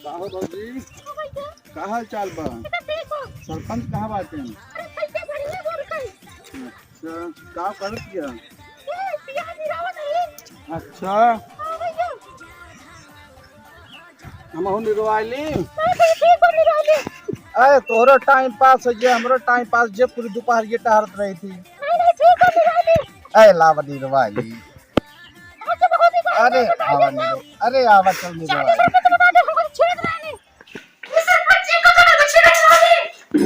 हो भौजी, का हाल चाल बा? सरपंच कहाँ बाटे? अच्छा, का करत किया? अच्छा, हम निरवाली। अरे तोहरा टाइम पास हो गया, हमारा टाइम पास जे पूरी दोपहर ये टहरत रही थी। अरे लावा निरवाली। अरे आवा निरो, अरे आवा चल निरवाली।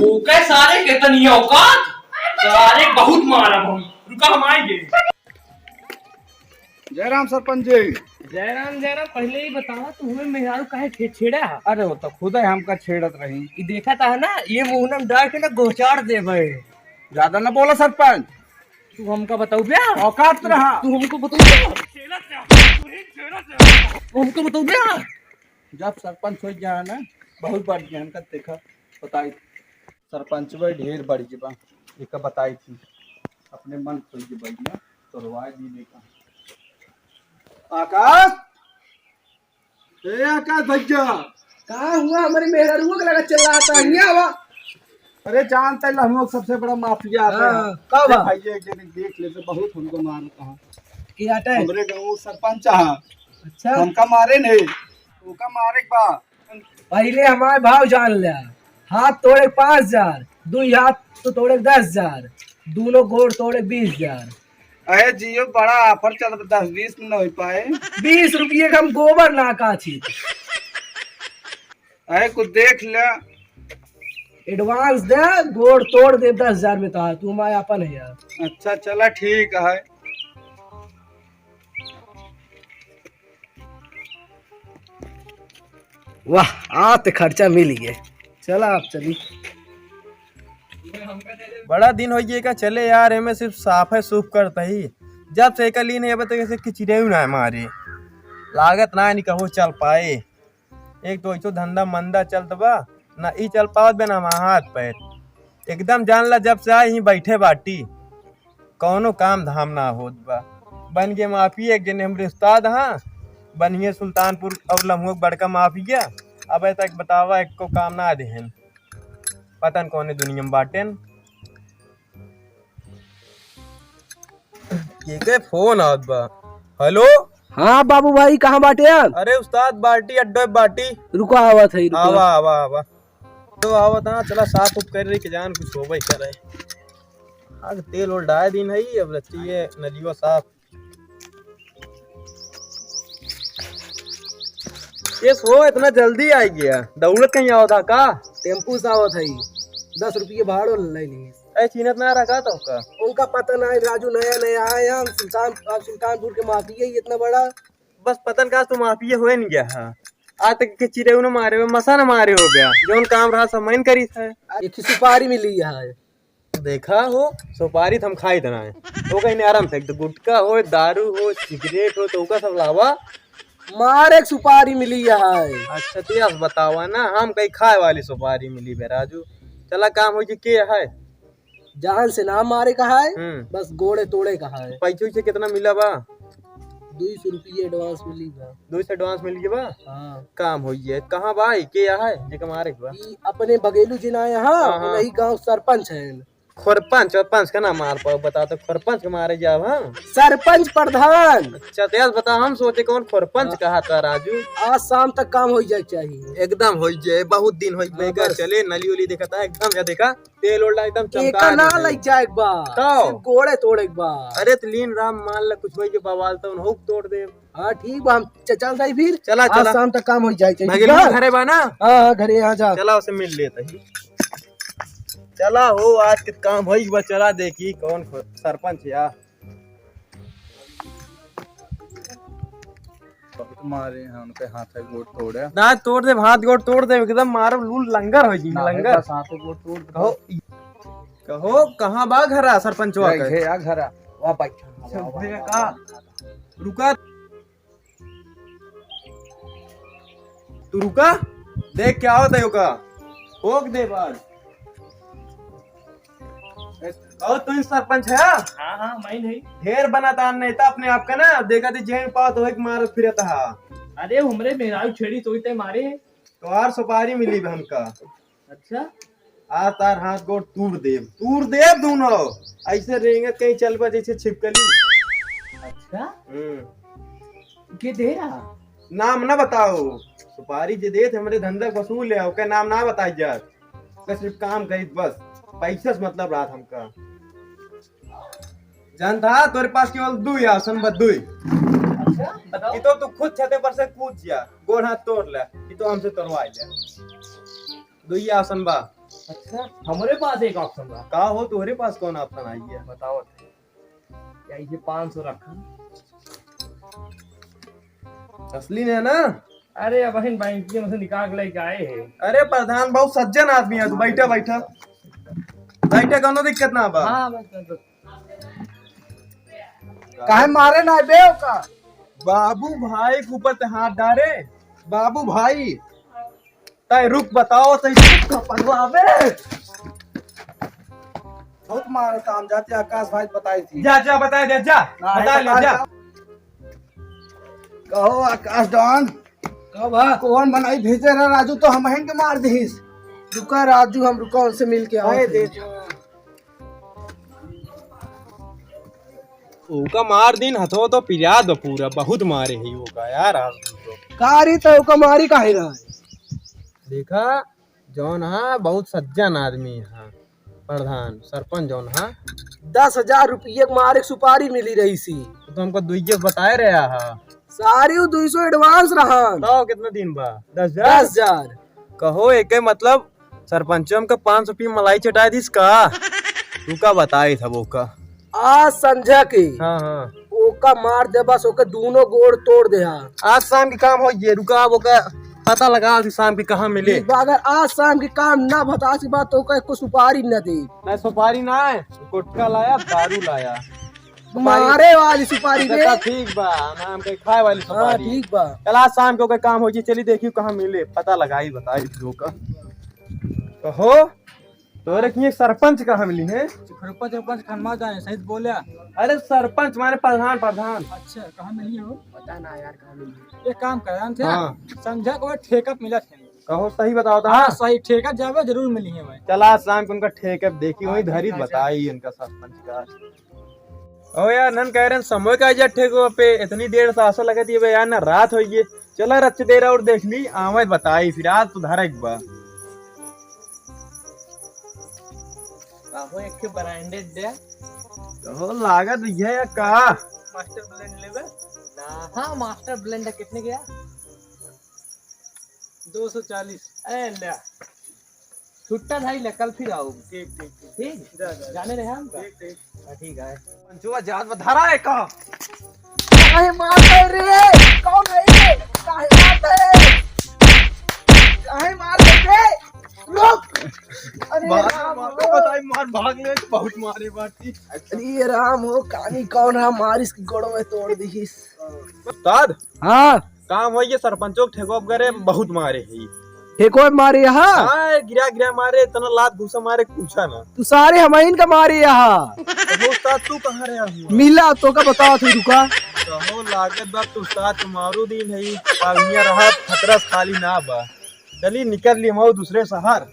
ओके सारे कितनी औकात सारे बहुत मारा हम रुका हम आएंगे। जयराम सरपंच जी। जयराम जयराम पहले ही बतावा तू हमें मेहरारू काहे छेड़ा। अरे वो तो खुद ही हमका छेड़त रही। ये देखा था ना ये मुहनम डाल के ना गोचार दे भाई। ज्यादा ना बोला सरपंच, तू हमका बताऊ ब्या औकात रहा। तू हमको बताऊ तू हमको बताऊ ब्या। जब सरपंच हो गया ना बहुत बढ़ गया हमका देखा बताई सरपंच भाई ढेर बढ़ गया एक बताई थी अपने मन खुल के बढ़िया तो रवाय दीने का। आकाश, ए आकाश भैया, कहाँ हुआ हमारे मेहरारू को लगा चिल्लाता है हवा। अरे जानते हैं हम लोग सबसे बड़ा माफिया है। कब भैया एक दिन देख लेते बहुत हमको मार कहा क्या है हमरे गाँव सरपंच है। अच्छा हमका मारे नहीं उनका मारे बा। पहले हमारे भाव जान लिया। हाथ तोड़े 5,000, दो हाथ तो तोड़े 10,000, दोनों गोड़ तोड़े 20,000। अरे जियो बड़ा ऑफर चल रहा 10-20 में नहीं पाए। 20 रुपये का हम गोबर ना काची। अरे कुछ देख ले। एडवांस दे गोड़ तोड़ दे 10,000 में तो तू हमारे अपन है यार। अच्छा चला ठीक है। वाह आज तो खर्चा मिल गया। चला आप चली। बड़ा दिन हो गया का चले यार हमें सिर्फ साफ है सूफ करता ही जब से कल नहीं अब तक कि चिड़े ना हमारे लागत ना नहीं कहो चल पाए। एक तो ऐसो धंधा मंदा चलत बा ना ई चल पावत बे ना हाथ पैर एकदम जान ला जब से आए ही बैठे बाटी कौनो काम धाम ना होत बा। बन गए माफी एक जने हमरे उस्ताद हाँ बनिए सुल्तानपुर अब लम्हो बड़का माफिया अब तक बतावा एक को काम ना देहन पता न कौन दुनिया में बाटेन। के फोन आवत बा। हेलो हाँ बाबू भाई कहाँ बाटे यार। अरे उस्ताद बाटी अड्डो बाटी रुको आवत है आवा आवा आवा तो आवत हाँ चला साफ उप कर रही के जान कुछ हो भाई करे आग तेल और डाय दिन है अब रची है नदियों साफ। ये सो इतना जल्दी आई गया दौड़त कहीं आवता का टेम्पू से आवत है 10 रुपये भाड़ो ले लेंगे। ऐ चीनत ना रखा तो का उनका पता नहीं राजू नया नया आया हम सुल्तानपुर के माफिया ही इतना बड़ा। बस पतन का तुम आप ये हुए नहीं गया हाँ आज तक के चिड़े न मारे हुए मसा न मारे हो गया जो काम रहा सब मैंने करी था। एक सुपारी मिली है देखा हो सुपारी हम खाई देना है तो कहीं आराम से तो गुटखा हो दारू हो सिगरेट हो तो का सब लावा मार एक सुपारी मिली है। अच्छा तो बतावा ना हम कहीं खाए वाली सुपारी मिली बे राजू चला काम हो के है जान से ना मारे कहा है बस गोड़े तोड़े कहा है। पैसे से कितना मिला बा 200 रुपये एडवांस मिली बा। 200 एडवांस मिल गया बा। हाँ काम हो है कहाँ भाई के है जे मारे बा अपने बगेलू जिना यहाँ वही गांव सरपंच है। खुरपंच सरपंच का ना मार पाओ बता तो खुरपंच के मारे जाओ हाँ सरपंच प्रधान। अच्छा तेज बता हम सोचे कौन खुरपंच कहा था राजू। आज शाम तक काम हो जाए चाहिए एकदम हो जाए बहुत दिन हो गए चले नली उली देखा था एकदम या देखा तेल ओल्डा एकदम चमका ना लग जाए एक बार गोड़े तोड़े एक बार। अरे तो लीन राम मान ला कुछ के बवाल तो हुक तोड़ दे। हाँ ठीक बा हम चल जाए फिर चला चला शाम तक काम हो जाए चाहिए। घरे बा ना हाँ घरे यहाँ जा चला उसे मिल लेता ही चला हो आज के काम हो बा चला देखी कौन सरपंच या मारे हैं उनके हाथ है गोड़ तोड़े ना तोड़ दे हाथ गोड़ तोड़ दे एकदम मारो लूल लंगर हो जी लंगर हाथ गोड़ तोड़ कहो कहो कहाँ बा घरा सरपंच वा है या घरा वा भाई का रुका तू रुका देख क्या होता है का होक दे बाज और तू सरपंच है। हाँ हाँ मैं नहीं ढेर बनाता नहीं था अपने आप का ना देखा थी जेन पात हो मार फिरता है। अरे हमरे मेहरारू छेड़ी तो इतने मारे तोहार सुपारी मिली बे हमका। अच्छा आ तार हाथ गोड़ तूर देव दोनों। ऐसे रेंगे कहीं चल बा जैसे छिपकली। अच्छा के दे रहा नाम ना बताओ। सुपारी जे देत हमरे धंधा वसूल है, ओके नाम ना बताई जात। ओके सिर्फ काम करित बस, पैसा से मतलब रात हमका। जानता तोरे पास केवल दुई आसन बस दुई। अच्छा बताओ। ये तो तू खुद छते पर से कूद जा, गोड़ हाथ तोड़ ले, ये तो हमसे तोड़वा ले। दुई आसन बा। अच्छा हमारे पास एक ऑप्शन बा। का हो तोहरे पास कौन ऑप्शन आई है? बताओ क्या ये 500 रखा? असली ने ना? अरे अब बहन बैंक में से निकाल के लेके आए हैं। अरे प्रधान बहुत सज्जन आदमी है, तू बैठा बैठा बैठा, कोनो दिक्कत ना बा। हाँ बस काहे मारे ना बे का? बाबू भाई के ऊपर ते हाथ डारे। बाबू भाई तय रुक बताओ तय पगलावे बहुत मारे काम जाते आकाश भाई बताई थी। जा बता दे, जा बता ले जा। कहो आकाश डॉन कब कौन बनाई भेजे रहा राजू तो हम के मार दीस। रुका राजू हम रुका उनसे मिल के आए दे ओका मार दिन हथो तो पिराद बा पूरा, बहुत मारे है ओका यार। कारी तो ओका मारी काहे रहा है? देखा जौन हा बहुत सज्जन आदमी है प्रधान सरपंच जौन हा। 10,000 रुपये मारे सुपारी मिली रही सी तो हमको दुइये बताए रहा हा। सारी 200 एडवांस रहा। तो कितना दिन बा? 10,000 कहो एक मतलब सरपंच हमका 500 रुपये मलाई चटाई दिस का। तू का बताई था वो का आज संध्या के हाँ ओका मार दे बस ओके दोनों गोड़ तोड़ दे। आज शाम के काम हो ये रुका वो का पता लगा कि शाम की कहाँ मिले। अगर आज शाम के काम ना बता की बात तो को सुपारी न दे। नहीं सुपारी ना है, गुटखा लाया दारू लाया। मारे वाली सुपारी दे। ठीक बा नाम के खाए वाली हाँ सुपारी। ठीक बा। कल आज शाम को काम हो जी, चली देखियो कहाँ मिले, पता लगाई बताई का। कहो तोरे की सरपंच कहाँ मिली है? सरपंच खनमा जाए सही बोले। अरे सरपंच माने प्रधान। अच्छा कहाँ मिली है वो? पता ना यार कहाँ मिली। एक काम कर थे हाँ। समझा को ठेका मिला थे। कहो सही बताओ था। हाँ सही ठेका जावे जरूर मिली है भाई। चला शाम को उनका ठेका देखी वही धरी बताई इनका सरपंच का। ओ यार नन कह रहे समय का जा ठेको पे इतनी देर से आशा लगा थी यार ना रात हो गई। चला रच देर और देख ली आवाज बताई फिर आज तो धारा एक बार। आहो एक ब्रांडेड दे। कहो लागत ये या का मास्टर ब्लेंड लेवे ना। हाँ मास्टर ब्लेंड कितने गया? 240। अरे ले छुट्टा भाई ले कल फिर आओ। ठीक जाने रहे हम ठीक है। पंचुआ जात बधारा है का। काहे मारते रे? कौन है ये? काहे मारते रे? काहे मारते रे? रुक। अरे राम बताई मार भाग ले बहुत मारे बाटी। अरे राम हो कहानी कौन है मारिस की गोड़ों में तोड़ दी। उस्ताद हाँ काम हो ये सरपंचों के ठेको करे बहुत मारे है। एक और मारे यहाँ। हाँ गिरा मारे इतना लात घुसा मारे पूछा ना। तू सारे हमाइन का मारे यहाँ। तो उस्ताद तू कहाँ रहा हुआ? मिला तो का बताओ थी रुका। कहो लागत बा तो उस्ताद तुम्हारो दिन है पागिया रहा खतरा खाली ना बा। चली निकल ली हम दूसरे शहर।